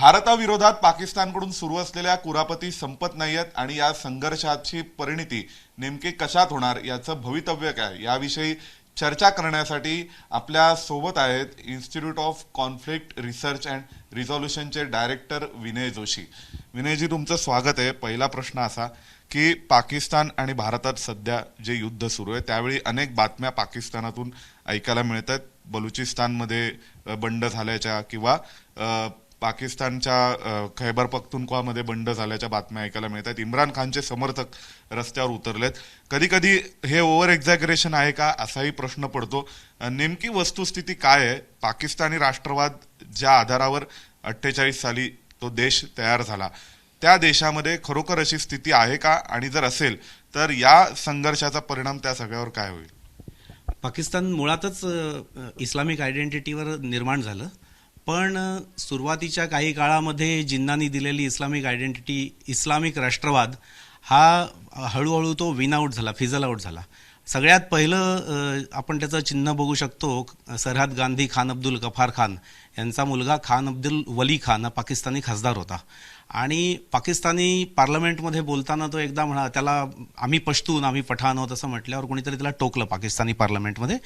भारताविरोधात पाकिस्तानकडून सुरू असलेल्या कुरापती संपत नाहीयेत आणि या संघर्षाची परिणिती नेमकी कशात होणार याचं भवितव्य काय याविषयी चर्चा करण्यासाठी आपल्या सोबत आहेत institute of conflict research and रिझॉल्युशनचे डायरेक्टर विनय जोशी. विनयजी, तुमचं स्वागत आहे. पहिला प्रश्न असा की पाकिस्तान आणि भारतात सध्या जे युद्ध सुरू आहे त्यावेळी अनेक बातम्या पाकिस्तानातून ऐकायला मिळतात. बलुचिस्तानमध्ये बंड झाल्याच्या किंवा पाकिस्तानच्या खैबर पख्तूनख्वामध्ये बंड झाल्याच्या बातम्या ऐकायला मिळतात. इम्रान खानचे समर्थक रस्त्यावर उतरलेत. कधी कधी हे ओव्हर एक्झॅगरेशन आहे का असाही प्रश्न पडतो. नेमकी वस्तुस्थिती काय आहे? पाकिस्तानी राष्ट्रवाद ज्या आधारावर 48 साली तो देश तयार झाला त्या देशामध्ये खरोखर अशी स्थिती आहे का, आणि जर असेल तर या संघर्षाचा परिणाम त्या सगळ्यावर काय होईल? पाकिस्तान मुळातच इस्लामिक आयडेंटिटीवर निर्माण झालं, पण सुरुवातीच्या काही काळामध्ये जिन्नांनी दिलेली इस्लामिक आयडेंटिटी, इस्लामिक राष्ट्रवाद हा हळूहळू तो विन आउट झाला, फिझल आउट झाला. सगळ्यात पहिलं आपण त्याचं चिन्ह बघू शकतो. सरहद गांधी खान अब्दुल गफार खान यांचा मुलगा खान अब्दुल वली खान हा पाकिस्तानी खासदार होता, आणि पाकिस्तानी पार्लमेंटमध्ये बोलताना तो एकदा म्हणा, त्याला आम्ही पश्तून, आम्ही पठाण आहोत असं म्हटल्यावर कोणीतरी त्याला टोकलं पाकिस्तानी पार्लमेंटमध्ये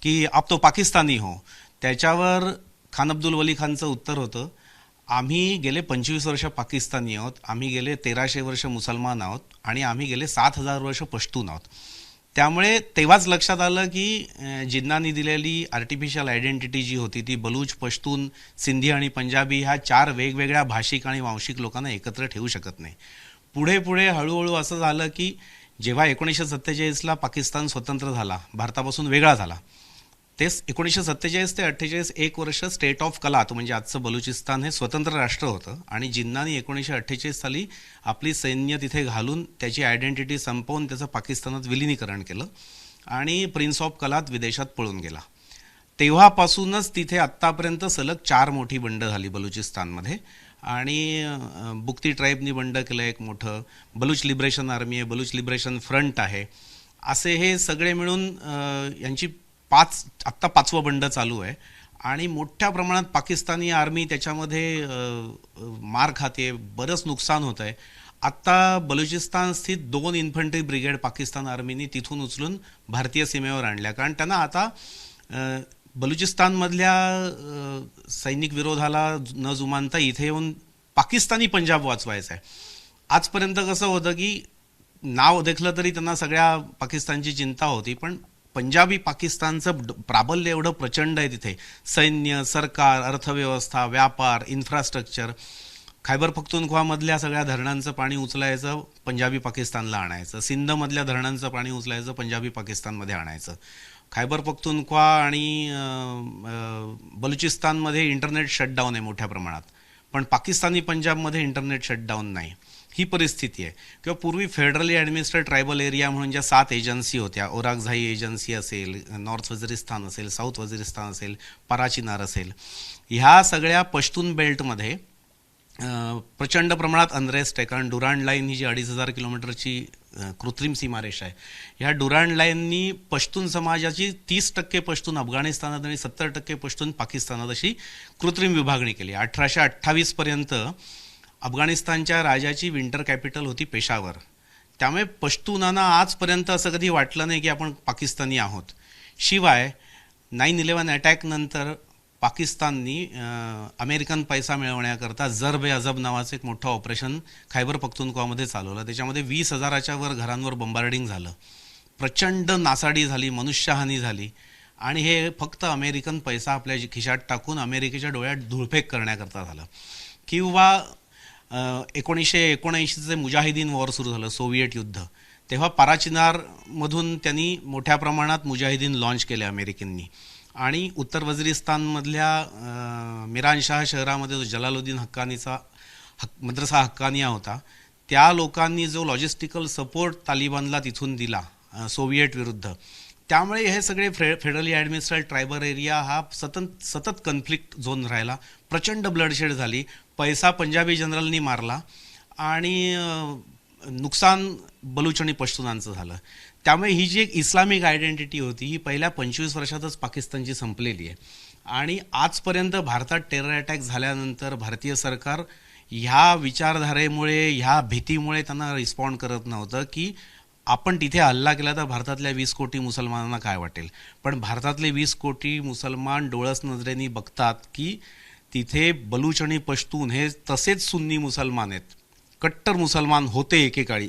की आप तो पाकिस्तानी हो. त्याच्यावर खान अब्दुल वली खानचं उत्तर होतं, आम्ही गेले 25 वर्ष पाकिस्तानी आहोत, आम्ही गेले 1300 वर्ष मुसलमान आहोत, आणि आम्ही गेले 7000 वर्ष पश्तून आहोत. त्यामुळे तेव्हाच लक्षात आलं की जिन्नांनी दिलेली आर्टिफिशियल आयडेंटिटी जी होती ती बलूच, पश्तून, सिंधी आणि पंजाबी ह्या 4 वेगवेगळ्या भाषिक आणि वांशिक लोकांना एकत्र ठेवू शकत नाही. पुढे पुढे हळूहळू असं झालं की जेव्हा 1947ला पाकिस्तान स्वतंत्र झाला, भारतापासून वेगळा झाला, तेच 1947 ते 48 एक वर्ष स्टेट ऑफ कलात म्हणजे आजचं बलुचिस्तान हे स्वतंत्र राष्ट्र होतं, आणि जिन्नांनी 1948 साली आपली सैन्य तिथे घालून त्याची आयडेंटिटी संपवून त्याचं पाकिस्तानात विलिनीकरण केलं आणि प्रिन्स ऑफ कलात विदेशात पळून गेला. तेव्हापासूनच तिथे आत्तापर्यंत सलग 4 मोठी बंड झाली बलुचिस्तानमध्ये, आणि बुक्ती ट्राईबनी बंड केलं एक मोठं, बलूच लिबरेशन आर्मी आहे, बलूच लिबरेशन फ्रंट आहे, असे हे सगळे मिळून यांची आत्ता 5वं बंड चालू आहे. आणि मोठ्या प्रमाणात पाकिस्तानी आर्मी त्याच्यामध्ये मार खाते, बरंच नुकसान होत आहे. आत्ता बलुचिस्तान स्थित 2 इन्फंट्री ब्रिगेड पाकिस्तान आर्मीनी तिथून उचलून भारतीय सीमेवर आणल्या, कारण त्यांना आता बलुचिस्तानमधल्या सैनिक विरोधाला न जुमानता इथे येऊन पाकिस्तानी पंजाब वाचवायचं आहे. आजपर्यंत कसं होतं की नाव देखलं तरी त्यांना सगळ्या पाकिस्तानची चिंता होती, पण पंजाबी पाकिस्तानचं प्राबल्य एवढं प्रचंड आहे तिथे. सैन्य, सरकार, अर्थव्यवस्था, व्यापार, इन्फ्रास्ट्रक्चर. खैबर पख्तूनख्वामधल्या सगळ्या धरणांचं पाणी उचलायचं, पंजाबी पाकिस्तानला आणायचं. सिंधमधल्या धरणांचं पाणी उचलायचं, पंजाबी पाकिस्तानमध्ये आणायचं. खैबर पख्तूनख्वा आणि बलुचिस्तानमध्ये इंटरनेट शटडाऊन आहे मोठ्या प्रमाणात, पण पाकिस्तानी पंजाबमध्ये इंटरनेट शटडाऊन नाही. ही परिस्थिती आहे. किंवा पूर्वी फेडरली ॲडमिनिस्ट्रेट ट्रायबल एरिया म्हणून ज्या 7 एजन्सी होत्या, ओराकझाई एजन्सी असेल, नॉर्थ वजिरिस्तान असेल, साऊथ वजिरिस्तान असेल, पराचिनार असेल, ह्या सगळ्या पश्तून बेल्टमध्ये प्रचंड प्रमाणात अनरेस्ट आहे. कारण डुरांड लाईन ही जी 2500 किलोमीटरची कृत्रिम सीमारेषा आहे, ह्या डुरांड लाईननी पश्तून समाजाची 30% पश्तून अफगाणिस्तानात आणि 70% पश्तून पाकिस्तानात अशी कृत्रिम विभागणी केली. 1828 पर्यंत अफगाणिस्तानच्या राजाची विंटर कॅपिटल होती पेशावर. त्यामुळे पश्तूनांना आजपर्यंत असं कधी वाटलं नाही की आपण पाकिस्तानी आहोत. शिवाय 9/11 अटॅक नंतर पाकिस्ताननी अमेरिकन पैसा मिळवण्याकरता जर्ब ए अजब नावाचं एक मोठं ऑपरेशन खैबर पख्तूनख्वामध्ये चालवलं. त्याच्यामध्ये 20,000च्या वर घरांवर बंबार्डिंग झालं, प्रचंड नासाडी झाली, मनुष्यहानी झाली, आणि हे फक्त अमेरिकन पैसा आपल्या खिशात टाकून अमेरिकेच्या डोळ्यात धुळफेक करण्याकरता झालं. किंवा 1979चे मुजाहिदीन वॉर सुरू झालं, सोव्हिएट युद्ध, तेव्हा पाराचिनारमधून त्यांनी मोठ्या प्रमाणात मुजाहिदीन लॉन्च केले अमेरिकेंनी, आणि उत्तर वजिरिस्तानमधल्या मिरानशाह शहरामध्ये जो जलालुद्दीन हक्कानीचा मद्रसा हक्कानिया होता, त्या लोकांनी जो लॉजिस्टिकल सपोर्ट तालिबानला तिथून दिला सोव्हिएट विरुद्ध, त्यामुळे हे सगळे फेडरली ॲडमिनिस्ट्रेट ट्रायबल एरिया हा सतत कन्फ्लिक्ट झोन राहिला. प्रचंड ब्लडशेड झाली, पैसा पंजाबी जनरलनी मारला, आणि नुकसान बलूच आणि पश्तूनांचं झालं. त्यामुळे ही जी एक इस्लामिक आयडेंटिटी होती ही पहिल्या 25 वर्षातच पाकिस्तानची संपलेली आहे. आणि आजपर्यंत भारतात टेरर अटॅक झाल्यानंतर भारतीय सरकार ह्या विचारधारेमुळे, ह्या भीतीमुळे त्यांना रिस्पॉन्ड करत नव्हतं की आपण तिथे हल्ला केला तर भारतातल्या 20 कोटी मुसलमानांना काय वाटेल. पण भारतातले 20 कोटी मुसलमान डोळस नजरेने बघतात की तिथे बलूच आणि पश्तून हे तसेच सुन्नी मुसलमान आहेत, कट्टर मुसलमान होते एकेकाळी.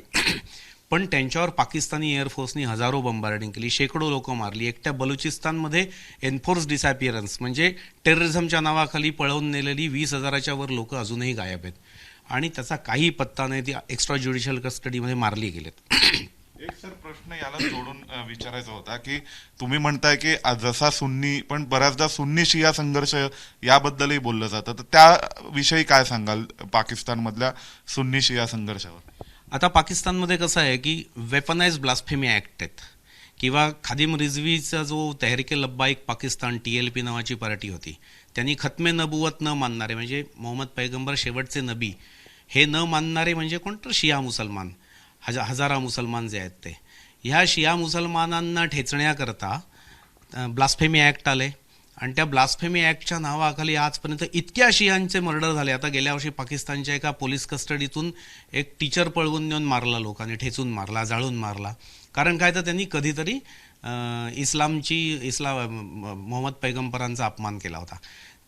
पण त्यांच्यावर पाकिस्तानी एअरफोर्सनी हजारो बंबार्डिंग केली, शेकडो लोक मारली. एकट्या बलुचिस्तानमध्ये एन्फोर्स डिसॅपिअरन्स म्हणजे टेररिझमच्या नावाखाली पळवून नेलेली 20,000च्या वर लोक अजूनही गायब आहेत आणि त्याचा काही पत्ता नाही. ती एक्स्ट्रा ज्युडिशियल कस्टडीमध्ये मारली गेलेत. एक सर प्रश्न याला जोडून विचारायचा होता की तुम्ही म्हणताय की जसा सुन्नी, पण बऱ्याचदा सुन्नी शिया संघर्ष याबद्दलही बोललं जातं, तर त्याविषयी काय सांगाल पाकिस्तानमधल्या सुन्नी शिया संघर्षावर? आता पाकिस्तानमध्ये कसं आहे की वेपनाइज ब्लास्फेमी ॲक्ट आहेत किंवा खादिम रिझवीचा जो तहरीके लब्बाईक पाकिस्तान TLP नावाची पार्टी होती, त्यांनी खत्मे नबुवत न मानणारे म्हणजे मोहम्मद पैगंबर शेवटचे नबी हे न मानणारे म्हणजे कोण, तर शिया मुसलमान, हजारा मुसलमान जे आहेत ते, ह्या शिया मुसलमानांना ठेचण्याकरता ब्लास्फेमी ॲक्ट आले आणि त्या ब्लास्फेमी ॲक्टच्या नावाखाली आजपर्यंत इतक्या शियांचे मर्डर झाले. आता गेल्या वर्षी पाकिस्तानच्या एका पोलीस कस्टडीतून एक टीचर पळवून नेऊन मारला, लोकांनी ठेचून मारला, जाळून मारला. कारण काय, तर त्यांनी कधीतरी मोहम्मद पैगंबरांचा अपमान केला होता.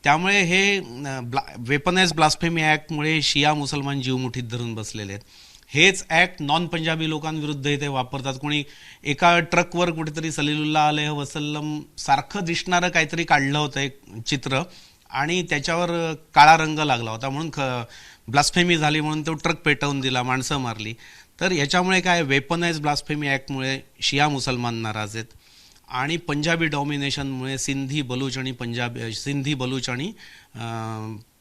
त्यामुळे हे वेपनाइज ब्लास्फेमी ॲक्टमुळे शिया मुसलमान जीव मुठीत धरून बसलेले आहेत. हेच ॲक्ट नॉन पंजाबी लोकांविरुद्ध इथे वापरतात. कोणी एका ट्रकवर कुठेतरी सलीलुल्लाह अलैहि वसल्लम सारखं दिसणारं काहीतरी काढलं होतं एक चित्र आणि त्याच्यावर काळा रंग लागला होता म्हणून ब्लास्फेमी झाली म्हणून तो ट्रक पेटवून दिला, माणसं मारली. तर याच्यामुळे काय, वेपनाइज ब्लास्फेमी ॲक्टमुळे शिया मुसलमान नाराज आहेत आणि पंजाबी डॉमिनेशनमुळे सिंधी बलूच आणि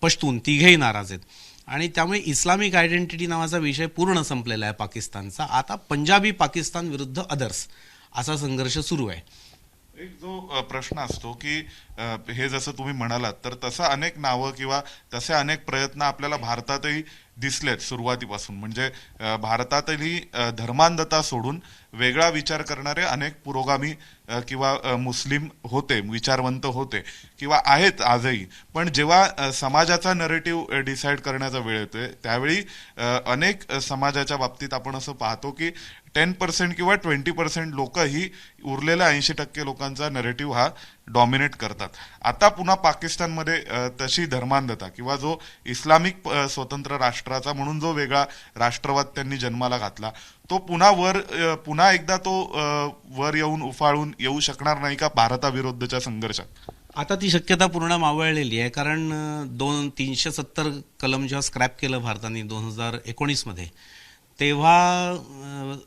पश्तून तिघेही नाराज आहेत. आणि त्यामुळे इस्लामिक आयडेंटिटी नावाचा विषय पूर्ण संपलेला आहे पाकिस्तानचा. आता पंजाबी पाकिस्तान विरुद्ध अदर्स असा संघर्ष सुरू आहे. एक जो प्रश्न असतो की हे जसं तुम्ही म्हणालात, तर तसं अनेक नावं किंवा तसे अनेक प्रयत्न आपल्याला भारतातही दिसलेत सुरुवातीपासून. म्हणजे भारतातही धर्मांधता सोडून वेगळा विचार करणारे अनेक पुरोगामी किंवा मुस्लिम होते, विचारवंत होते किंवा आहेत आजही. पण जेव्हा समाजाचा नरेटिव्ह डिसाईड करण्याचा वेळ येतोय त्यावेळी अनेक समाजाच्या बाबतीत आपण असं पाहतो की 10% किंवा 20% लोक ही उरलेल्या 80% लोकांचा नरेटिव्ह हा डॉमिनेट करतात. आता पुन्हा पाकिस्तानमध्ये तशी धर्मांधता किंवा जो इस्लामिक स्वतंत्र राष्ट्राचा म्हणून जो वेगळा राष्ट्रवाद त्यांनी जन्माला घातला, तो पुन्हा एकदा तो वर येऊन उफाळून येऊ शकणार नाही का भारताविरुद्धच्या संघर्षात? आता ती शक्यता पूर्ण मावळलेली आहे. कारण 370 कलम जेव्हा स्क्रॅप केलं भारताने 2019 मध्ये, तेव्हा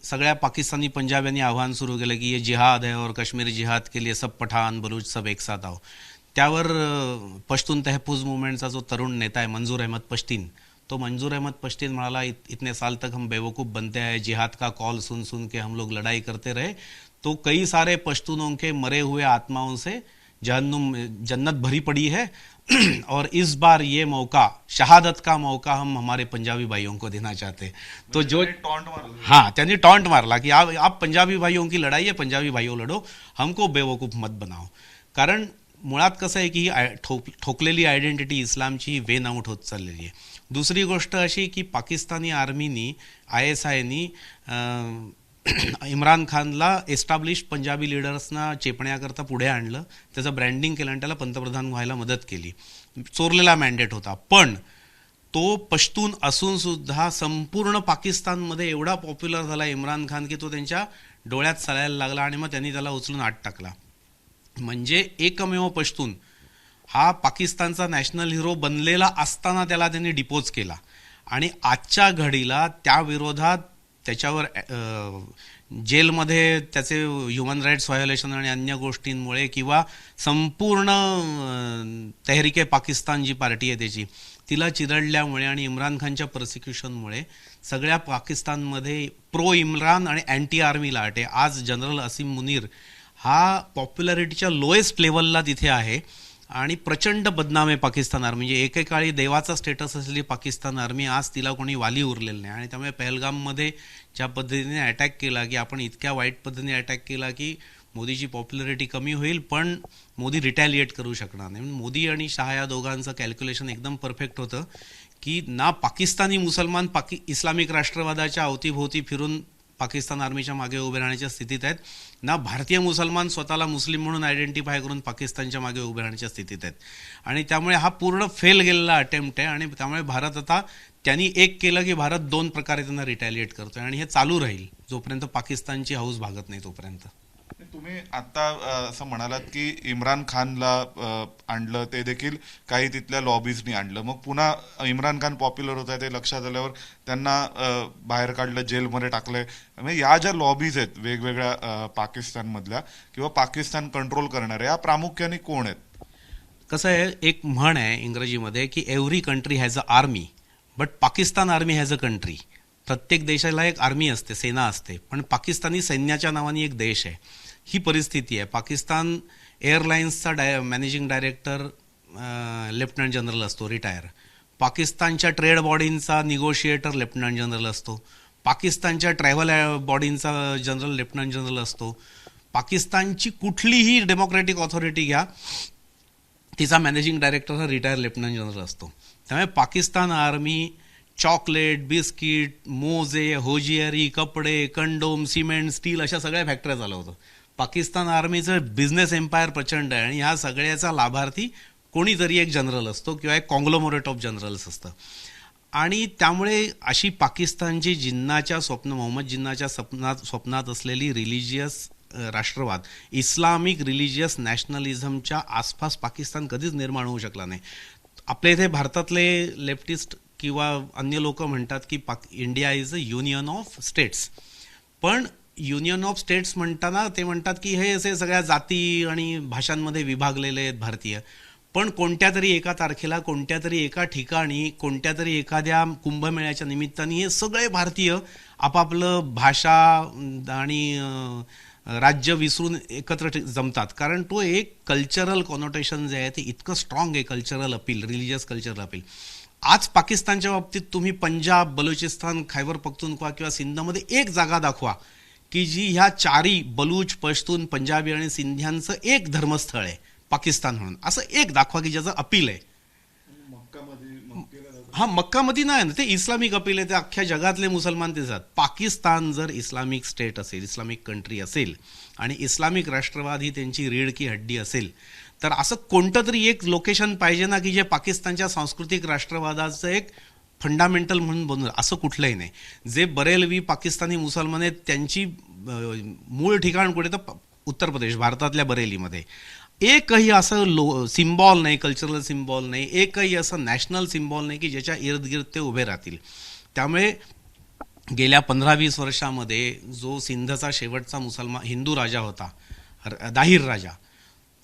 सगळ्या पाकिस्तानी पंजाब्यांनी आव्हान सुरू केलं की ये जिहाद है और कश्मीरी जिहाद के लिए सब पठाण बलूच सब एक साथ आओ. त्यावर पश्तून तहफुज मुवमेंटचा जो तरुण नेता आहे मंजूर अहमद पश्तीन, तो मंजूर अहमद पश्तीन म्हणाला, इतने साल तक हम बेवकूफ़ बनते आए, जिहाद का कॉल सुन सुन के हम लोग लड़ाई करते रहे, तो कई सारे पश्तूनों के मरे हुए आत्माओं से जन्नत भरी पड़ी है और इस बार ये मौका, शहादत का मौका हम हमारे पंजाबी भाइयों को देना चाहते. तो जो हाँ, त्यांनी टॉन्ट मारला की आप पंजाबी भाइयों की लड़ाई है, पंजाबी भाइयों लढो, हमको बेवकूफ मत बनाओ. कारण मुळात कसं आहे की ठोकलेली आयडेंटिटी इस्लामची वेन आउट होत चाललेली आहे. दुसरी गोष्ट अशी की पाकिस्तानी आर्मीनी, ISIनी इम्रान खानला एस्टॅब्लिश पंजाबी लिडर्सना चेपण्याकरता पुढे आणलं, त्याचं ब्रँडिंग केलं आणि त्याला पंतप्रधान व्हायला मदत केली. चोरलेला मॅन्डेट होता. पण तो पश्तून असून सुद्धा संपूर्ण पाकिस्तानमध्ये एवढा पॉप्युलर झाला इम्रान खान की तो त्यांच्या डोळ्यात सळायला लागला आणि मग त्यांनी त्याला उचलून आत टाकला. म्हणजे एकमेव पश्तून हा पाकिस्तानचा नॅशनल हिरो बनलेला असताना त्याला त्यांनी डिपोज केला. आणि आजच्या घडीला त्या विरोधात त्याच्यावर जेलमध्ये त्याचे ह्युमन राईट्स व्हायोलेशन आणि अन्य गोष्टींमुळे किंवा संपूर्ण तहरीके पाकिस्तान जी पार्टी आहे त्याची तिला चिरडल्यामुळे आणि इम्रान खानच्या प्रोसिक्युशनमुळे सगळ्या पाकिस्तानमध्ये प्रो इम्रान आणि अँटी आर्मी लाट आहे. आज जनरल असीम मुनीर हा पॉप्युलॅरिटीच्या लोएस्ट लेवलला तिथे आहे आणि प्रचंड बदनाम आहे पाकिस्तान आर्मी. म्हणजे एकेकाळी देवाचा स्टेटस असलेली पाकिस्तान आर्मी आज तिला कोणी वाली उरलेलं नाही. आणि त्यामुळे पहलगाममध्ये ज्या पद्धतीने अटॅक केला की आपण इतक्या वाईट पद्धतीने अटॅक केला की मोदीची पॉप्युलरिटी कमी होईल, पण मोदी रिटॅलिएट करू शकणार नाही. मोदी आणि शहा या दोघांचं कॅल्क्युलेशन एकदम परफेक्ट होतं की ना पाकिस्तानी मुसलमान इस्लामिक राष्ट्रवादाच्या अवतीभोवती फिरून पाकिस्तान आर्मीच्या मागे उभे राहण्याच्या स्थितीत आहेत, ना भारतीय मुसलमान स्वतःला मुस्लिम म्हणून आयडेंटिफाय करून पाकिस्तानच्या मागे उभे राहण्याच्या स्थितीत आहेत. आणि त्यामुळे हा पूर्ण फेल गेलेला अटेम्प्ट आहे. आणि त्यामुळे भारत आता त्यांनी एक केलं की भारत दोन प्रकारे त्यांना रिटॅलिएट करतोय, आणि हे चालू राहील जोपर्यंत पाकिस्तानची हौस भागत नाही तोपर्यंत. तुम्ही आता असं म्हणालात की इम्रान खानला आणलं, ते देखील काही तिथल्या लॉबीजनी आणलं, मग पुन्हा इम्रान खान पॉप्युलर होत आहे ते लक्षात आल्यावर त्यांना बाहेर काढलं, जेलमध्ये टाकलंय. म्हणजे या ज्या लॉबीज आहेत वेगवेगळ्या पाकिस्तानमधल्या किंवा पाकिस्तान कंट्रोल करणाऱ्या, या प्रामुख्याने कोण आहेत? कसं आहे, एक म्हण आहे इंग्रजीमध्ये की every country has a army but Pakistan army has a country. प्रत्येक देशाला एक आर्मी असते, सेना असते, पण पाकिस्तानी सैन्याच्या नावाने एक देश आहे. ही परिस्थिती आहे. पाकिस्तान एअरलाइन्सचा मॅनेजिंग डायरेक्टर लेफ्टनंट जनरल असतो, रिटायर. पाकिस्तानच्या ट्रेड बॉडींचा निगोशिएटर लेफ्टनंट जनरल असतो. पाकिस्तानच्या ट्रॅव्हल बॉडींचा जनरल लेफ्टनंट जनरल असतो. पाकिस्तानची कुठलीही डेमोक्रॅटिक ऑथॉरिटी घ्या, तिचा मॅनेजिंग डायरेक्टर हा रिटायर लेफ्टनंट जनरल असतो. त्यामुळे पाकिस्तान आर्मी चॉकलेट, बिस्किट, मोजे, होजियरी, कपडे, कंडोम, सिमेंट, स्टील अशा सगळ्या फॅक्टऱ्या चालवतं. पाकिस्तान आर्मीचं बिझनेस एम्पायर प्रचंड आहे, आणि ह्या सगळ्याचा लाभार्थी कोणीतरी एक जनरल असतो किंवा एक कॉंग्लोमोरेट ऑफ जनरल्स असतं. आणि त्यामुळे अशी पाकिस्तानची मोहम्मद जिन्नाच्या स्वप्नात असलेली रिलिजियस राष्ट्रवाद, इस्लामिक रिलिजियस नॅशनलिझमच्या आसपास पाकिस्तान कधीच निर्माण होऊ शकला नाही. आपल्या इथे भारतातले लेफ्टिस्ट किंवा अन्य लोक म्हणतात की India is a union of states, पण युनियन ऑफ स्टेट्स म्हणताना ते म्हणतात की हे असे सगळ्या जाती आणि भाषांमध्ये विभागलेले आहेत भारतीय. पण कोणत्या तरी एका तारखेला, कोणत्या तरी एका ठिकाणी, कोणत्या तरी एखाद्या कुंभमेळ्याच्या निमित्ताने हे सगळे भारतीय आपापलं भाषा आणि राज्य विसरून एकत्र जमतात, कारण तो एक कल्चरल कॉनोटेशन जे आहे ते इतकं स्ट्रॉंग आहे, cultural appeal, religious cultural appeal. आज पाकिस्तानच्या बाबतीत तुम्ही पंजाब, बलुचिस्तान, खैबर पख्तूनख्वा किंवा सिंधमध्ये एक जागा दाखवा की जी ह्या चारी बलूच, पश्तून, पंजाबी आणि सिंध्यांचं एक धर्मस्थळ आहे पाकिस्तान म्हणून, असं एक दाखवा की ज्याचं अपील आहे. हा, मक्का मदिना आहे ना, ते इस्लामिक अपील आहे, ते अख्ख्या जगातले मुसलमान ते जात. पाकिस्तान जर इस्लामिक स्टेट असेल, इस्लामिक कंट्री असेल आणि इस्लामिक राष्ट्रवाद ही त्यांची रीढ की हड्डी असेल, तर असं कोणतं तरी एक लोकेशन पाहिजे ना की जे पाकिस्तानच्या सांस्कृतिक राष्ट्रवादाचं एक फंडामेंटल म्हणून बनवलं. असं कुठलंही नाही. जे बरेलवी पाकिस्तानी मुसलमान आहेत त्यांची मूळ ठिकाण कुठे, तर उत्तर प्रदेश, भारतातल्या बरेलीमध्ये. एकही असं सिम्बॉल नाही, कल्चरल सिम्बॉल नाही, एकही असं नॅशनल सिम्बॉल नाही की ज्याच्या इर्द गिर्द ते उभे राहतील. त्यामुळे गेल्या 15-20 वर्षामध्ये जो सिंधचा शेवटचा हिंदू राजा होता, दाहिर राजा,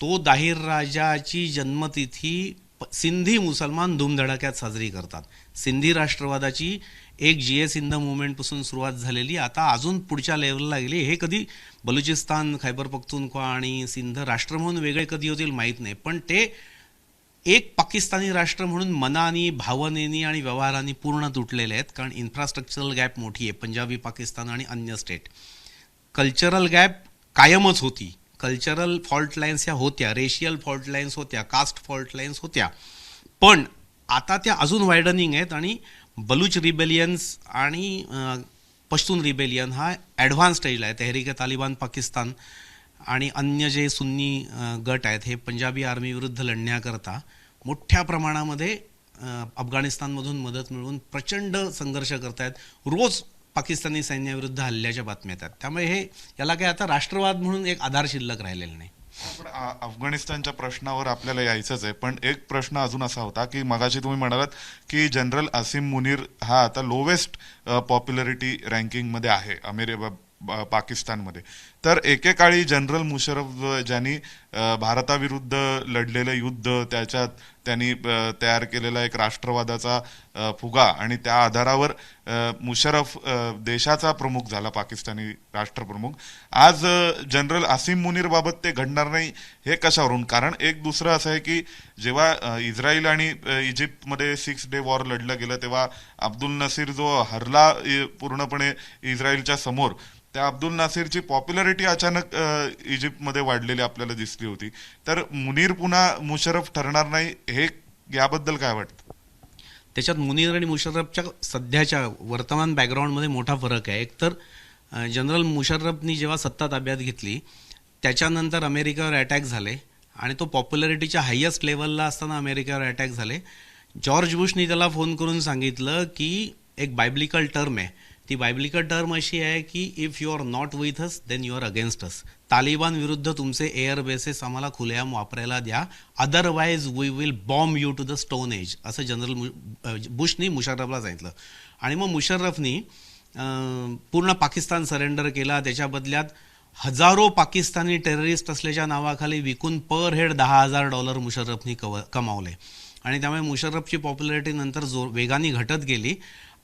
तो दाहिर राजाची जन्मतिथी सिंधी मुसलमान धूमधडाक्यात साजरी करतात. सिंधी राष्ट्रवादाची एक GA सिंध मुवमेंटपासून सुरुवात झालेली आता अजून पुढच्या लेवलला गेली. हे कधी बलुचिस्तान, खैबर पख्तूनख्वा आणि सिंध राष्ट्र म्हणून वेगळे कधी होतील माहीत नाही, पण ते एक पाकिस्तानी राष्ट्र म्हणून मनानी, भावनेनी आणि व्यवहारांनी पूर्ण तुटलेले आहेत, कारण इन्फ्रास्ट्रक्चरल गॅप मोठी आहे. पंजाबी पाकिस्तान आणि अन्य स्टेट, कल्चरल गॅप कायमच होती. कल्चरल फॉल्ट लाईन्स ह्या होत्या, रेशियल फॉल्ट लाईन्स होत्या, कास्ट फॉल्ट लाईन्स होत्या, पण आता त्या अजून वायडनिंग आहेत. आणि बलूच रिबेलियन्स आणि पश्तून रिबेलियन हा ॲडव्हान्स स्टेजला आहे. तहरीक तालिबान पाकिस्तान आणि अन्य जे सुन्नी गट आहेत हे पंजाबी आर्मी विरुद्ध लढण्याकरता मोठ्या प्रमाणामध्ये अफगाणिस्तानमधून मदत मिळवून प्रचंड संघर्ष करत आहेत. रोज पाकिस्तानी सैन्याविरुद्ध हल्ल्याच्या बातम्या येतात. त्यामुळे याला काही आता राष्ट्रवाद म्हणून एक आधार शिल्लक राहिलेला नाही. पण अफगाणिस्तानच्या प्रश्नावर आपल्याला यायचंच आहे, पण एक प्रश्न अजून असा होता की मगाशी तुम्ही म्हणालात की जनरल असीम मुनीर हा आता लोवेस्ट पॉप्युलरिटी रँकिंगमध्ये आहे पाकिस्तानमध्ये. तर एकेकाळी जनरल मुशर्रफ ज्यांनी भारताविरुद्ध लढलेलं युद्ध, त्याच्यात त्यांनी तयार केलेला एक राष्ट्रवादाचा फुगा, आणि त्या आधारावर मुशर्रफ देशाचा प्रमुख झाला, पाकिस्तानी राष्ट्रप्रमुख. आज जनरल असीम मुनीर बाबत ते घडणार नाही हे कशावरून? कारण एक दुसरं असं आहे की जेव्हा इस्रायल आणि इजिप्तमध्ये 6 डे वॉर लढलं गेलं तेव्हा अब्दुल नसीर जो हरला पूर्णपणे इस्रायलच्या समोर, त्या अब्दुल नासीरची पॉप्युलरिटी पॉप्युलॅरिटी अचानक इजिप्तमध्ये वाढलेली आपल्याला दिसली होती. तर मुनीर पुन्हा मुशर्रफ ठरणार नाही, हे याबद्दल काय वाटतं? त्याच्यात मुनीर आणि मुशर्रफच्या सध्याच्या वर्तमान बॅकग्राऊंडमध्ये मोठा फरक आहे. एकतर जनरल मुशर्रफनी जेव्हा सत्ता ताब्यात घेतली त्याच्यानंतर अमेरिकेवर अटॅक झाले आणि तो पॉप्युलॅरिटीच्या हायेस्ट लेवलला असताना अमेरिकेवर अटॅक झाले. जॉर्ज बुशनी त्याला फोन करून सांगितलं की एक बायब्लिकल टर्म आहे, ती बायब्लिकल टर्म अशी आहे की if you are not with us then you are against us. Taliban विरुद्ध तुमचे एअर बेसेस आम्हाला खुलेआम वापरायला द्या, otherwise we will bomb you to the stone age, असं जनरल बुशनी मुशर्रफला सांगितलं. आणि मग मुशर्रफनी पूर्ण पाकिस्तान सरेंडर केला. त्याच्या बदल्यात हजारो पाकिस्तानी टेररिस्ट असल्याच्या नावाखाली विकून पर हेड $10,000 मुशर्रफनी कमावले. आणि त्यामुळे मुशर्रफची पॉप्युलॅरिटी नंतर वेगाने घटत गेली.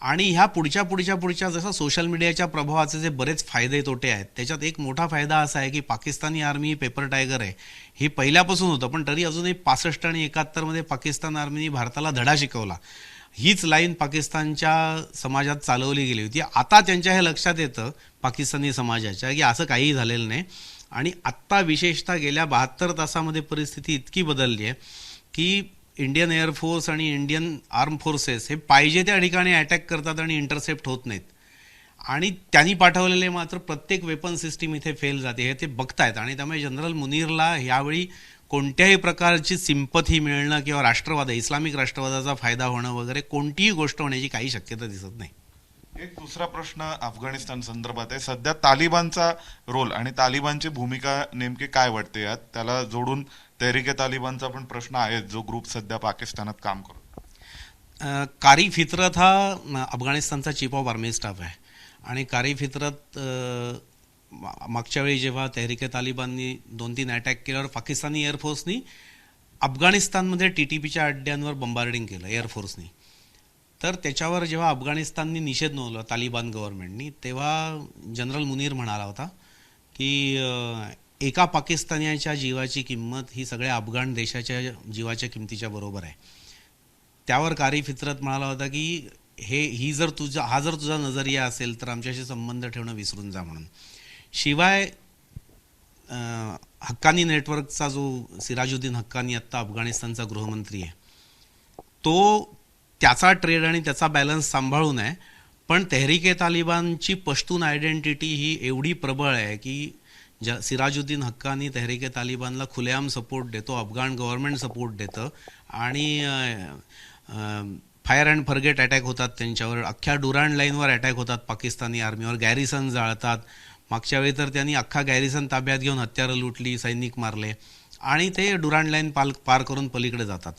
आणि ह्या पुढच्या जसं सोशल मीडियाच्या प्रभावाचे जे बरेच फायदे तोटे आहेत, त्याच्यात एक मोठा फायदा असा आहे की पाकिस्तानी आर्मी ही पेपर टायगर आहे, ही पहिल्यापासून होतं, पण तरी अजूनही 65 आणि 71 मध्ये पाकिस्तान आर्मीने भारताला धडा शिकवला. हीच लाईन पाकिस्तानच्या समाजात चालवली गेली होती. आता त्यांच्या हे लक्षात येतं पाकिस्तानी समाजाच्या की असं काहीही झालेलं नाही. आणि आत्ता विशेषतः गेल्या 72 तासामध्ये परिस्थिती इतकी बदलली आहे की इंडियन एअरफोर्स आणि इंडियन आर्म फोर्सेस हे पाहिजे त्या ठिकाणी अटॅक करतात आणि इंटरसेप्ट होत नाहीत. आणि त्यांनी पाठवलेले मात्र प्रत्येक वेपन सिस्टीम इथे फेल जाते, हे ते बघतायत. आणि त्यामुळे जनरल मुनीरला यावेळी कोणत्याही प्रकारची सिंपथी मिळणं किंवा राष्ट्रवाद, इस्लामिक राष्ट्रवादाचा फायदा होणं वगैरे कोणतीही गोष्ट होण्याची काही शक्यता दिसत नाही. एक दुसरा प्रश्न अफगाणिस्तान संदर्भात आहे. सध्या तालिबानचा रोल आणि तालिबानची भूमिका नेमकी काय वाटते यात? त्याला जोडून तहरीके तालिबानचा पण प्रश्न आहे, जो ग्रुप सध्या पाकिस्तानात काम करतो. कारी फितरत हा अफगाणिस्तानचा चीफ ऑफ आर्मी स्टाफ आहे. आणि कारी फितरत मागच्या वेळी जेव्हा तहरीके तालिबाननी 2-3 अटॅक केल्यावर पाकिस्तानी एअरफोर्सनी अफगाणिस्तानमध्ये TTPच्या अड्ड्यांवर बंबार्डिंग केलं एअरफोर्सनी. तर त्याच्यावर जेव्हा अफगाणिस्ताननी निषेध नोंदवला तालिबान गव्हर्नमेंटनी, तेव्हा जनरल मुनीर म्हणाला होता की एका पाकिस्तानीच्या जीवाची किंमत ही सगळ्या अफगाण देशाच्या जीवाच्या किमतीच्या बरोबर आहे. त्यावर कारी फितरत म्हणाला होता की हा जर तुझा नजरिया असेल तर आमच्याशी संबंध ठेवणं विसरून जा म्हणून. शिवाय हक्कानी नेटवर्कचा जो सिराजुद्दीन हक्कानी आत्ता अफगाणिस्तानचा गृहमंत्री आहे, तो त्याचा ट्रेड आणि त्याचा बॅलन्स सांभाळून आहे. पण तहरीके तालिबानची पश्तून आयडेंटिटी ही एवढी प्रबळ आहे की सिराजुद्दीन हक्कानी तहरीके तालिबानला खुलेआम सपोर्ट देतो, अफगाण गव्हर्नमेंट सपोर्ट देतं. आणि फायर अँड फर्गेट अटॅक होतात त्यांच्यावर, अख्ख्या डुरांड लाईनवर अटॅक होतात पाकिस्तानी आर्मीवर, गॅरिसन जाळतात. मागच्या वेळी तर त्यांनी अख्खा गॅरिसन ताब्यात घेऊन हत्यारं लुटली, सैनिक मारले आणि ते डुरांड लाईन पार करून पलीकडे जातात.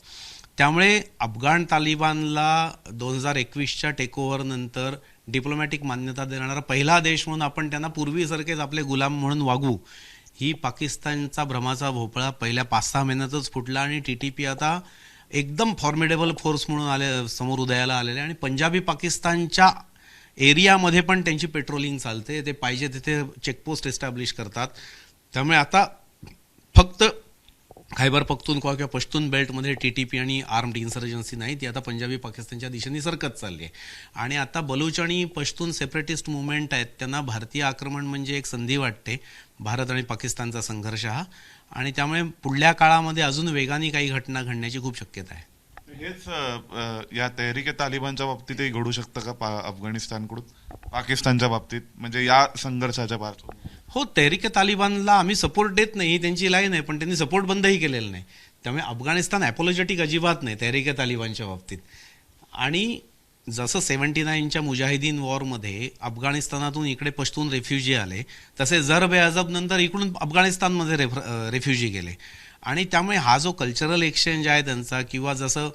त्यामुळे अफगाण तालिबानला 2021च्या टेकओव्हर नंतर डिप्लोमॅटिक मान्यता देणारा पहिला देश म्हणून आपण त्यांना पूर्वीसारखेच आपले गुलाम म्हणून वागवू, ही पाकिस्तानचा भ्रमाचा भोपळा पहिल्या 5-6 महिन्यातच फुटला. आणि TTP आता एकदम फॉर्मिडेबल फोर्स म्हणून समोर उदयाला आलेले. आणि पंजाबी पाकिस्तानच्या एरियामध्ये पण त्यांची पेट्रोलिंग चालते, ते पाहिजे तिथे चेकपोस्ट एस्टॅब्लिश करतात. त्यामुळे आता फक्त खैबर पख्तूनख्वा किंवा पश्तून बेल्टमध्ये TTP आणि आर्म्ड इन्सर्जन्सी नाही, ती आता पंजाबी पाकिस्तानच्या दिशेने सरकत चालली आहे. आणि आता बलूच आणि पश्तून सेपरेटिस्ट मुवमेंट आहेत, त्यांना भारतीय आक्रमण म्हणजे एक संधी वाटते, भारत आणि पाकिस्तानचा संघर्ष हा. आणि त्यामुळे पुढल्या काळामध्ये अजून वेगाने काही घटना घडण्याची खूप शक्यता आहे. हेच या तहरीके तालिबानच्या बाबतीतही घडू शकतं का अफगाणिस्तानकडून पाकिस्तानच्या बाबतीत, म्हणजे या संघर्षाच्या पार्श्वभूमीवर? हो, तहरीके तालिबानला आम्ही सपोर्ट देत नाही, त्यांची लाईन आहे, पण त्यांनी सपोर्ट बंदही केलेला नाही. त्यामुळे अफगाणिस्तान ॲपोलॉजेटिक अजिबात नाही तहरीके तालिबानच्या बाबतीत. आणि जसं 79च्या मुजाहिदीन वॉरमध्ये अफगाणिस्तानातून इकडे पश्तून रेफ्युजी आले, तसे जरब ए अजब नंतर इकडून अफगाणिस्तानमध्ये रेफ्युजी गेले. आणि त्यामुळे हा जो कल्चरल एक्सचेंज आहे त्यांचा, किंवा जसं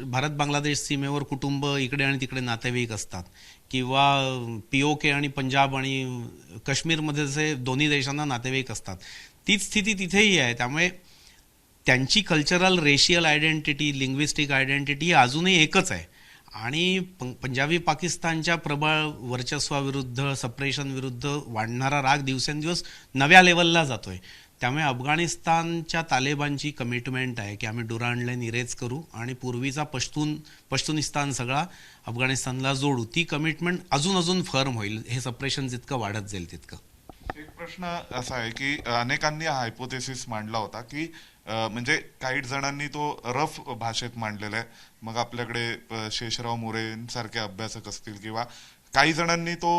भारत बांगलादेश सीमेवर कुटुंब इकडे आणि तिकडे नातेवाईक असतात, किंवा POK आणि पंजाब आणि काश्मीरमध्ये जसे दोन्ही देशांना नातेवाईक असतात, तीच स्थिती तिथेही आहे. त्यामुळे त्यांची cultural racial identity, linguistic identity अजूनही एकच आहे. आणि पंजाबी पाकिस्तानच्या प्रबळ वर्चस्वाविरुद्ध, सप्रेशन विरुद्ध वाढणारा राग दिवसेंदिवस नव्या लेवलला जातोय. त्यामुळे अफगाणिस्तानच्या तालिबानची कमिटमेंट आहे की आम्ही डुरांड लाईन इरेज करू आणि पूर्वीचा पश्तूनिस्तान सगळा अफगाणिस्तानला जोडू. ती कमिटमेंट अजून फर्म होईल, हे सप्रेशन जितकं वाढत जाईल तितकं. एक प्रश्न असा आहे की अनेकांनी हा हायपोथेसिस मांडला होता की म्हणजे काही जणांनी तो रफ भाषेत मांडलेला आहे. मग आपल्याकडे शेषराव मोरे सारखे अभ्यासक असतील किंवा काही जणांनी तो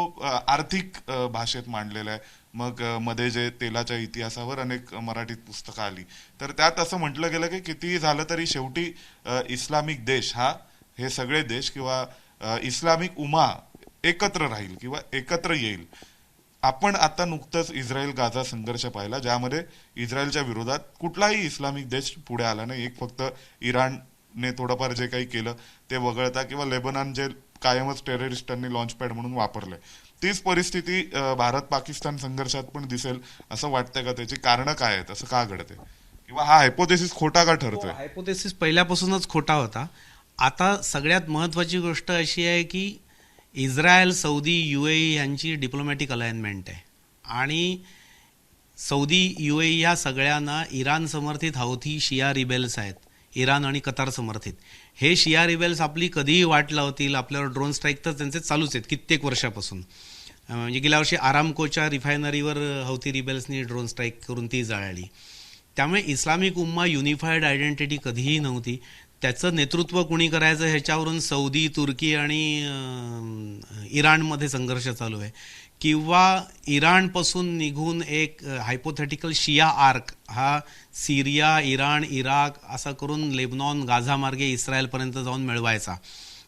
आर्थिक भाषेत मांडलेला आहे. मग मध्ये जे तेलाच्या इतिहासावर अनेक मराठीत पुस्तकं आली, तर त्यात असं म्हटलं गेलं की कितीही झालं तरी शेवटी इस्लामिक देश हा, हे सगळे देश किंवा इस्लामिक उमा एकत्र राहील किंवा एकत्र येईल. आपण आता नुकतंच इस्रायल गाझा संघर्ष पाहिला, ज्यामध्ये इस्रायलच्या विरोधात कुठलाही इस्लामिक देश पुढे आला नाही. एक फक्त इराणने थोडंफार जे काही केलं ते वगळता, किंवा लेबनॉन जे कायमच टेररिस्टांनी लॉन्चपॅड म्हणून वापरलंय. तीच परिस्थिती भारत पाकिस्तान संघर्षात पण दिसेल असं वाटतंय का? त्याची कारणं काय आहेत? असं का घडते? किंवा हा हायपोथेसिस खोटा का ठरतोय? हायपोथेसिस पहिल्यापासूनच खोटा होता. आता सगळ्यात महत्वाची गोष्ट अशी आहे की इस्रायल, सौदी, UAE यांची डिप्लोमॅटिक अलाइनमेंट आहे आणि सौदी, UAE या सगळ्यांना इराण समर्थित हौथी शिया रिबेल्स आहेत, इराण आणि कतार समर्थित. हे शिया रिबेल्स आपली कधीही वाट लावतील, आपल्यावर ड्रोन स्ट्राईक तर त्यांचे चालूच आहेत कित्येक वर्षापासून. म्हणजे गेल्या वर्षी आरामकोच्या रिफायनरीवर हौथी रिबेल्सनी ड्रोन स्ट्राईक करून ती जाळली. त्यामुळे इस्लामिक उम्मा युनिफाईड आयडेंटिटी कधीही नव्हती. त्याचं नेतृत्व कुणी करायचं ह्याच्यावरून सौदी, तुर्की आणि इराणमध्ये संघर्ष चालू आहे. किंवा इराणपासून निघून एक हायपोथेटिकल शिया आर्क हा सिरिया, इराण, इराक असा करून लेबनॉन, गाझा मार्गे इस्रायलपर्यंत जाऊन मिळवायचा.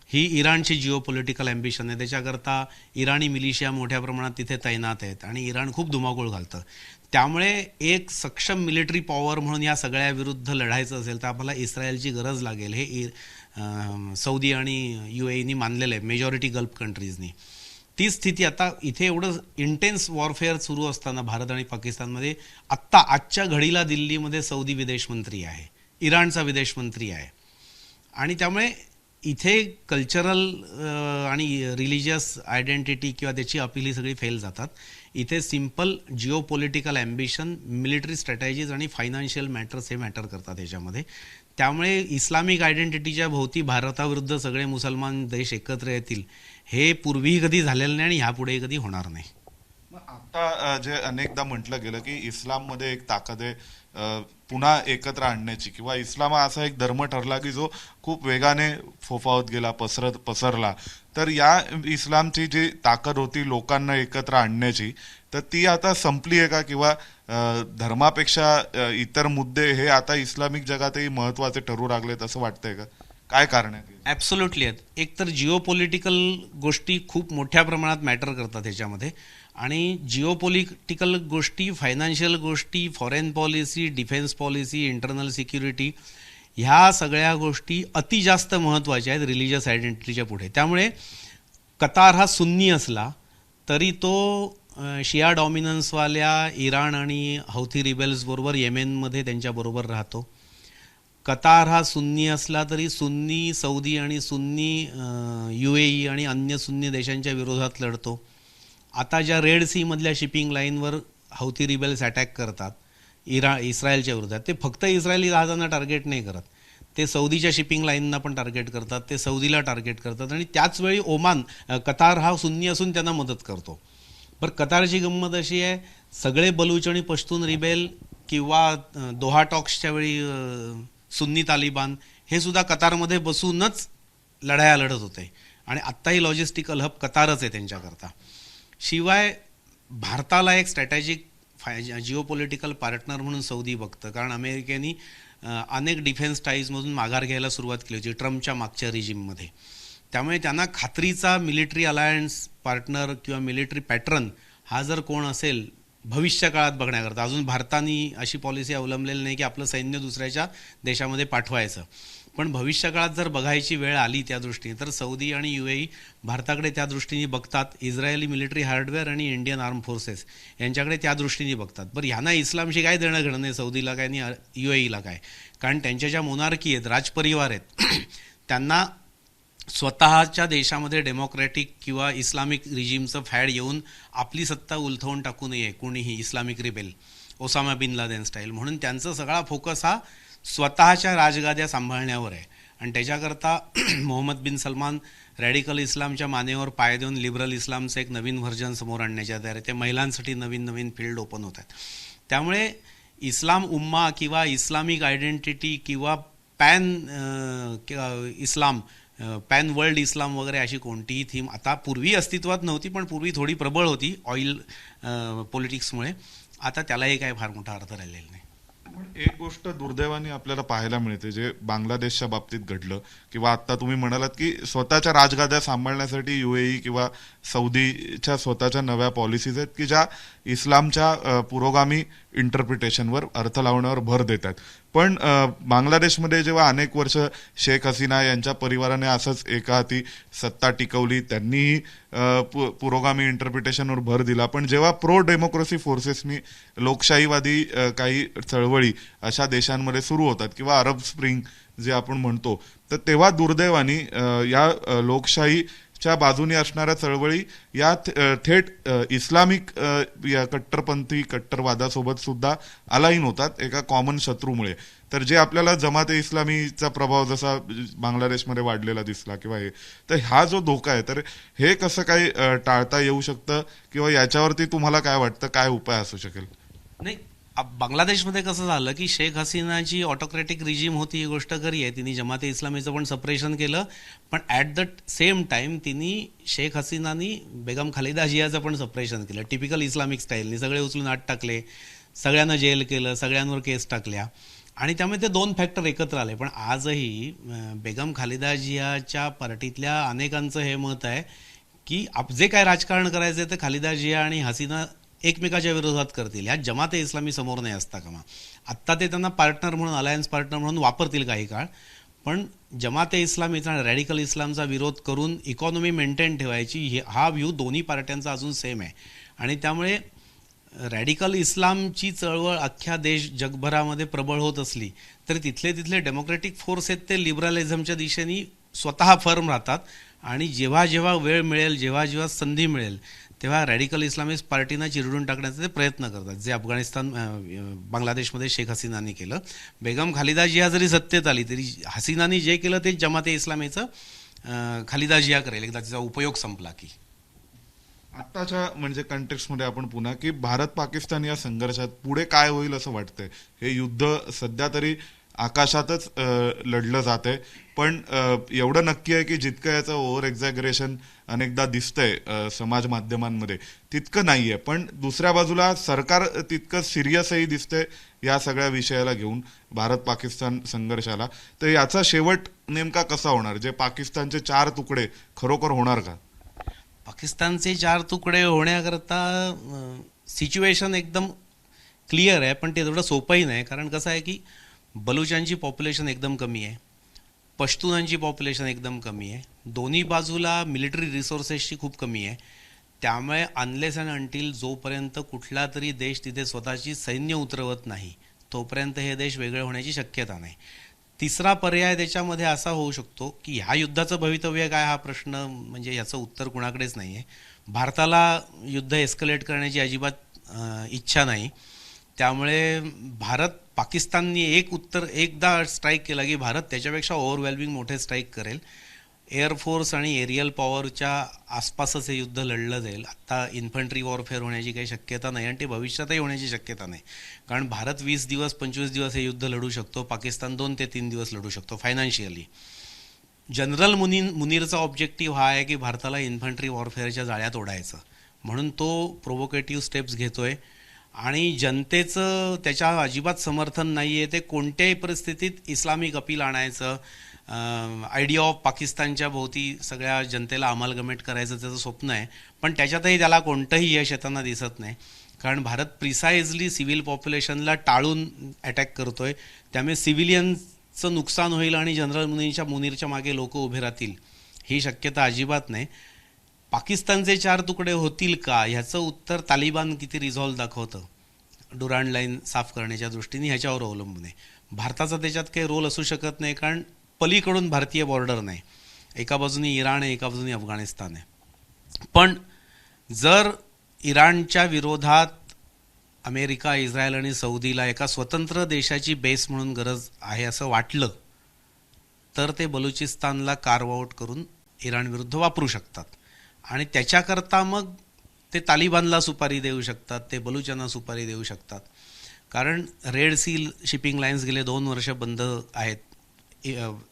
ही इराणची जिओपॉलिटिकल अँबिशन आहे. त्याच्याकरता इराणी मिलिशिया मोठ्या प्रमाणात तिथे तैनात आहेत आणि इराण खूप धुमाकूळ घालतं. त्यामुळे एक सक्षम मिलिटरी पॉवर म्हणून या सगळ्या विरुद्ध लढायचं असेल तर आपल्याला इस्रायलची गरज लागेल. हे सौदी आणि UAEनी मानलेलं आहे, मेजॉरिटी गल्फ कंट्रीजनी. ती स्थिती आता इथे एवढं इंटेन्स वॉरफेअर सुरू असताना भारत आणि पाकिस्तानमध्ये आजच्या घडीला दिल्लीमध्ये सौदी विदेश मंत्री आहे, इराणचा विदेश मंत्री आहे. आणि त्यामुळे इथे कल्चरल आणि रिलिजियस आयडेंटिटी किंवा त्याची अपील ही सगळी फेल जातात. इथे simple Jio political ambition, military strategies आणि फायनान्शियल मॅटर्स हे मॅटर करतात याच्यामध्ये. त्यामुळे इस्लामिक आयडेंटिटीच्या भोवती भारताविरुद्ध सगळे मुसलमान देश एकत्र येतील हे पूर्वीही कधी झालेलं नाही आणि ह्यापुढेही कधी होणार नाही. मग आता जे अनेकदा म्हटलं गेलं की इस्लाममध्ये एक ताकद आहे पुन्हा एकत्र आणण्याची, किंवा इस्लाम हा असा एक धर्म ठरला की जो खूप वेगाने फोफावत गेला, पसरला. तर या इस्लामची जी ताकद होती लोकांना एकत्र आणण्याची, तर ती आता संपली आहे का? किंवा धर्मापेक्षा इतर मुद्दे हे आता इस्लामिक जगातही महत्वाचे ठरू लागलेत असं वाटतंय का? काय कारण आहे? ॲब्सोल्युटली आहेत. एक तर जिओ पॉलिटिकल गोष्टी खूप मोठ्या प्रमाणात मॅटर करतात ह्याच्यामध्ये. आणि जिओ पॉलिटिकल गोष्टी, फायनान्शियल गोष्टी, foreign policy, defence policy, internal security, ह्या सगळ्या गोष्टी अति जास्त महत्त्वाच्या आहेत रिलिजियस आयडेंटिटीच्या पुढे. त्यामुळे कतार हा सुन्नी असला तरी तो शिया डॉमिनन्सवाल्या इराण आणि हौथी रिबेल्सबरोबर येमेनमध्ये त्यांच्याबरोबर राहतो. कतार हा सुन्नी असला तरी सुन्नी सौदी आणि सुन्नी UAE आणि अन्य सुन्नी देशांच्या विरोधात लढतो. आता ज्या रेड सीमधल्या शिपिंग लाईनवर हौथी रिबेल्स अटॅक करतात इस्रायलच्या विरोधात, ते फक्त इस्रायली जहाजांना टार्गेट नाही करत, ते सौदीच्या शिपिंग लाईनना पण टार्गेट करतात, ते सौदीला टार्गेट करतात. आणि त्याचवेळी ओमान, कतार हा सुन्नी असून त्यांना मदत करतो. बरं, कतारची गंमत अशी आहे, सगळे बलूच आणि पश्तून रिबेल किंवा दोहा टॉक्सच्या वेळी सुन्नी तालिबान हे सुद्धा कतारमध्ये बसूनच लढाया लढत होते आणि आत्ताही लॉजिस्टिकल हब कतारच आहे त्यांच्याकरता. शिवाय भारताला एक स्ट्रॅटेजिक जिओपॉलिटिकल पार्टनर म्हणून सौदी बघतं, कारण अमेरिकेने अनेक डिफेन्स टाईजमधून माघार घ्यायला सुरुवात केली होती ट्रम्पच्या मागच्या रिजिममध्ये. त्यामुळे त्यांना खात्रीचा मिलिटरी अलायन्स पार्टनर किंवा मिलिटरी पॅटर्न हा जर कोण असेल भविष्य काळात बघण्याकरता, अजून भारताने अशी पॉलिसी अवलंबलेली नाही की आपलं सैन्य दुसऱ्याच्या देशामध्ये पाठवायचं, पण भविष्यकाळात जर बघायची वेळ आली त्या दृष्टीने तर सौदी आणि UAE भारताकडे त्या दृष्टीने बघतात. इस्रायली मिलिटरी हार्डवेअर आणि इंडियन आर्म फोर्सेस यांच्याकडे त्या दृष्टीने बघतात. बरं, ह्यांना इस्लामशी काय देणं घेणं नाही, सौदीला काय आणि UAEला काय, कारण त्यांच्या ज्या मोनार्की आहेत, राजपरिवार आहेत, त्यांना स्वतःच्या देशामध्ये डेमोक्रॅटिक किंवा इस्लामिक रिजिमचं फॅड येऊन आपली सत्ता उलथवून टाकू नये कोणीही Islamic rebel, Osama bin Laden style. म्हणून त्यांचा सगळा फोकस हा स्वतःच्या राजगाद्या सांभाळण्यावर आहे. आणि त्याच्याकरता मोहम्मद बिन सलमान रॅडिकल इस्लामच्या मानेवर पाय देऊन लिबरल इस्लामचं एक नवीन व्हर्जन समोर आणण्याच्या तयारी. ते महिलांसाठी नवीन नवीन फील्ड ओपन होत आहेत. त्यामुळे इस्लाम उम्मा किंवा इस्लामिक आयडेंटिटी किंवा पॅन इस्लाम, पॅन वर्ल्ड इस्लाम वगैरे अशी कोणतीही थीम आता पूर्वी अस्तित्वात नव्हती, पण पूर्वी थोडी प्रबळ होती ऑइल पॉलिटिक्समुळे. आता त्यालाही काही फार मोठा अर्थ राहिलेला नाही. पण एक गोष्ट दुर्दैवाने आपल्याला पाहायला मिळते, जे बांगलादेशच्या बाबतीत घडलं, किंवा आता तुम्ही म्हणालात की स्वतःच्या राजगाद्या सांभाळण्यासाठी UAE किंवा सौदीच्या स्वतःच्या नव्या पॉलिसीज आहेत की ज्या इस्लामच्या पुरोगामी इंटरप्रिटेशनवर, अर्थ लावण्यावर भर देतात. पण बांगलादेशमध्ये जेव्हा अनेक वर्ष शेख हसीना यांच्या परिवाराने असंच एका हाती सत्ता टिकवली, त्यांनीही पुरोगामी इंटरप्रिटेशनवर भर दिला. पण जेव्हा प्रो डेमोक्रेसी फोर्सेसनी, लोकशाहीवादी काही चळवळी अशा देशांमध्ये सुरू होतात किंवा अरब स्प्रिंग जे आपण म्हणतो, तर तेव्हा दुर्दैवाने या लोकशाहीच्या बाजूने असणाऱ्या चळवळी या थेट इस्लामिक या कट्टरपंथी कट्टरवादासोबत सुद्धा अलाईन होतात एका कॉमन शत्रूमुळे. तर जे आपल्याला जमाते इस्लामीचा प्रभाव जसा बांगलादेशमध्ये वाढलेला दिसला किंवा हे, तर हा जो धोका आहे, तर हे कसं काही टाळता येऊ शकतं किंवा याच्यावरती तुम्हाला काय वाटतं, काय उपाय असू शकेल? नाही, बांगलादेशमध्ये कसं झालं की शेख हसीनाची ऑटोक्रॅटिक रिजीम होती, ही गोष्ट खरी आहे. तिने जमाते इस्लामीचं पण सप्रेशन केलं, पण ॲट द सेम टाइम तिने शेख हसीनानी बेगम खालिदा जियाचं पण सप्रेशन केलं. टिपिकल इस्लामिक स्टाईलनी सगळे उचलून आत टाकले, सगळ्यांना जेल केलं, सगळ्यांवर केस टाकल्या, आणि त्यामुळे ते दोन फॅक्टर एकत्र आले. पण आजही बेगम खालिदा जियाच्या पार्टीतल्या अनेकांचं हे मत आहे की जे काय राजकारण करायचं ते खालिदा जिया आणि हसीना एकमेकाच्या विरोधात करतील. ह्या जमाते इस्लामी समोर नाही असता कामा. आत्ता ते त्यांना पार्टनर म्हणून, अलायन्स पार्टनर म्हणून वापरतील काही काळ, पण जमाते इस्लामीचा आणि रॅडिकल इस्लामचा विरोध करून इकॉनॉमी मेंटेन ठेवायची, हा व्ह्यू दोन्ही पार्ट्यांचा अजून सेम आहे. आणि त्यामुळे रॅडिकल इस्लामची चळवळ अख्ख्या देश जगभरामध्ये प्रबळ होत असली तर तिथले डेमोक्रेटिक फोर्स आहेत ते लिबरलिझमच्या दिशेने स्वतः फर्म राहतात, आणि जेव्हा जेव्हा वेळ मिळेल, जेव्हा जेव्हा संधी मिळेल, तेव्हा रॅडिकल इस्लामिस्ट पार्टीना चिरडून टाकण्याचा ते प्रयत्न करतात, जे बांगलादेशमध्ये शेख हसीनानी केलं. बेगम खालिदा जिया जरी सत्तेत आली तरी हसीनानी जे केलं ते जमाते इस्लामीचं खालिदा जिया करेल एकदा तिचा उपयोग संपला की. आत्ताच्या म्हणजे कंटेक्स्टमध्ये आपण पुन्हा की भारत पाकिस्तान या संघर्षात पुढे काय होईल असं वाटतंय? हे युद्ध सध्या तरी आकाशातच लढलं जात आहे, पण एवढं नक्की आहे की जितकं याचं ओव्हर एक्झॅगरेशन अनेकदा दिसतंय समाज माध्यमांमध्ये तितकं नाहीये. पण दुसऱ्या बाजूला सरकार तितकं सिरियसही दिसतंय या सगळ्या विषयाला घेऊन, भारत पाकिस्तान संघर्षाला. तर याचा शेवट नेमका कसा होणार? जे पाकिस्तानचे 4 तुकडे खरोखर होणार का? पाकिस्तानचे 4 तुकडे होण्याकरता सिच्युएशन एकदम क्लिअर आहे, पण ते थोडं सोपंही नाही. कारण कसं आहे की बलुचांची पॉप्युलेशन एकदम कमी आहे, पश्तूनांची पॉप्युलेशन एकदम कमी आहे, दोन्ही बाजूला मिलिटरी रिसोर्सेसची खूप कमी आहे. त्यामुळे अनलेस अँड अंटील जोपर्यंत कुठला तरी देश तिथे स्वतःची सैन्य उतरवत नाही तोपर्यंत हे देश वेगळे होण्याची शक्यता नाही. तिसरा पर्याय त्याच्यामध्ये असा होऊ शकतो की ह्या युद्धाचं भवितव्य काय, हा प्रश्न म्हणजे याचं उत्तर कुणाकडेच नाही आहे. भारताला युद्ध एस्कलेट करण्याची अजिबात इच्छा नाही. त्यामुळे पाकिस्ताननी एकदा स्ट्राईक केला की भारत त्याच्यापेक्षा ओव्हरवेल्मिंग मोठे स्ट्राईक करेल. एअरफोर्स आणि एरियल पॉवरच्या आसपासच हे युद्ध लढलं जाईल. आता इन्फंट्री वॉरफेअर होण्याची काही शक्यता नाही, आणि ते भविष्यातही होण्याची शक्यता नाही. कारण भारत 20 दिवस 25 दिवस हे युद्ध लढू शकतो, पाकिस्तान 2 ते 3 दिवस लढू शकतो फायनान्शियली. जनरल मुनीरचा ऑब्जेक्टिव्ह हा आहे की भारताला इन्फंट्री वॉरफेअरच्या जाळ्यात ओढायचं, म्हणून तो प्रोव्होकेटिव्ह स्टेप्स घेतोय. आणि जनतेचं त्याच्या अजिबात समर्थन नाही आहे. ते कोणत्याही परिस्थितीत इस्लामिक अपील आणायचं, आयडिया ऑफ पाकिस्तानच्या भोवती सगळ्या जनतेला अमालगमेट करायचं त्याचं स्वप्न आहे, पण त्याच्यातही त्याला कोणतंही यश येताना दिसत नाही. कारण भारत प्रिसाइजली सिव्हिल पॉप्युलेशनला टाळून अटॅक करतोय. त्यामुळे सिव्हिलियन्सचं नुकसान होईल आणि जनरल मुनीरच्या मागे लोक उभे राहतील ही शक्यता अजिबात नाही. पाकिस्तानचे 4 तुकडे होतील का ह्याचं उत्तर तालिबान किती रिझॉल्व दाखवतं डुरांड लाईन साफ करण्याच्या दृष्टीने ह्याच्यावर अवलंबून आहे. भारताचा त्याच्यात काही रोल असू शकत नाही, कारण पलीकडून भारतीय बॉर्डर नाही. एका बाजूने इराण आहे, एका बाजूने अफगाणिस्तान आहे. पण जर इराणच्या विरोधात अमेरिका, इस्रायल आणि सौदीला एका स्वतंत्र देशाची बेस म्हणून गरज आहे असं वाटलं तर ते बलुचिस्तानला कार्व आउट करून इराणविरुद्ध वापरू शकतात. आणि त्याच्याकरता मग ते तालिबानला सुपारी देऊ शकतात, ते बलुचांना सुपारी देऊ शकतात. कारण रेड सी शिपिंग लाईन्स गेले 2 वर्ष बंद आहेत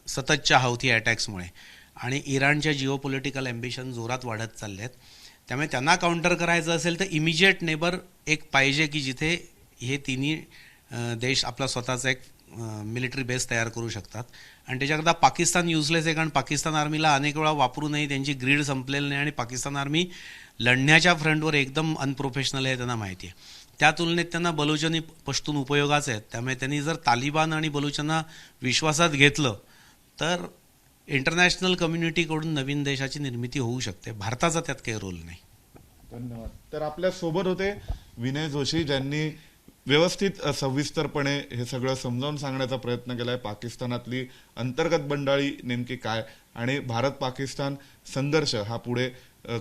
सततच्या हौथी अटॅक्समुळे, आणि इराणच्या जिओपॉलिटिकल ॲम्बिशन जोरात वाढत चालले आहेत. त्यामुळे त्यांना काउंटर करायचं असेल तर इमिजिएट नेबर एक पाहिजे की जिथे हे तिन्ही देश आपला स्वतःचा एक मिलिटरी बेस तयार करू शकतात. आणि त्याच्याकरता पाकिस्तान युजलेस आहे, कारण पाकिस्तान आर्मीला अनेक वेळा वापरूनही त्यांची ग्रीड संपलेली नाही आणि पाकिस्तान आर्मी लढण्याच्या फ्रंटवर एकदम अनप्रोफेशनल आहे, त्यांना माहिती आहे. त्या तुलनेत त्यांना बलुच आणि पश्तून उपयोगाचे आहेत. त्यामुळे त्यांनी जर तालिबान आणि बलुचांना विश्वासात घेतलं तर इंटरनॅशनल कम्युनिटीकडून नवीन देशाची निर्मिती होऊ शकते. भारताचा त्यात काही रोल नाही. धन्यवाद. तर आपल्या सोबत होते विनय जोशी, ज्यांनी व्यवस्थित सविस्तरपणे हे सगळं समजावून सांगण्याचा प्रयत्न केलाय. पाकिस्तानातली अंतर्गत बंडाळी नेमकी काय आणि भारत पाकिस्तान संघर्ष हा पुढे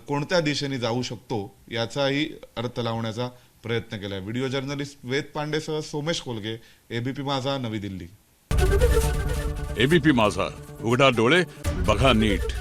कोणत्या दिशेने जाऊ शकतो याचाही अर्थ लावण्याचा प्रयत्न केलाय. व्हिडिओ जर्नलिस्ट वेद पांडेसह सोमेश कोलगे, एबीपी माझा, नवी दिल्ली. एबीपी माझा, उघडा डोळे बघा नीट.